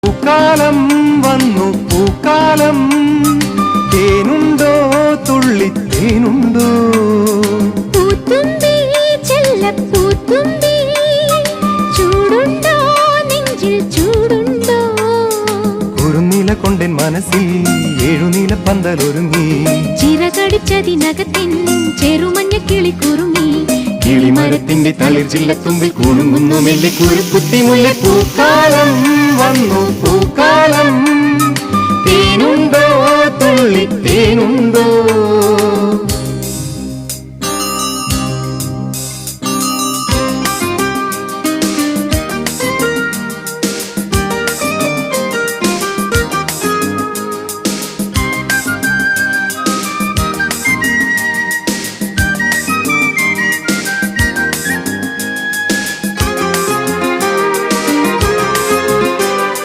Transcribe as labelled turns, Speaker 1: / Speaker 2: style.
Speaker 1: പൂക്കാലം വന്നു പൂക്കാലം തേനുണ്ടോ തുള്ളി തേനുണ്ടോ
Speaker 2: പൂത്തുമ്പി ചെല്ലപ്പൂത്തുമ്പി ചൂടുണ്ടോ നെഞ്ചിൽ ചൂടുണ്ടോ
Speaker 1: കുറുനില കൊണ്ടൻ മനസ്സിൽ ഏഴുനീല പന്തലൊരുങ്ങി
Speaker 2: ചിറകടിച്ചതിനകത്തിൻ ചെറുമഞ്ഞ കിളി കുറുങ്ങി
Speaker 1: കിളിമരത്തിന്റെ തളിർ ചില്ലത്തുമ്പിൽ കുണുങ്ങുന്നു മെല്ലെ കുരുക്കുത്തി മുല്ല പൂക്കാലം വന്നു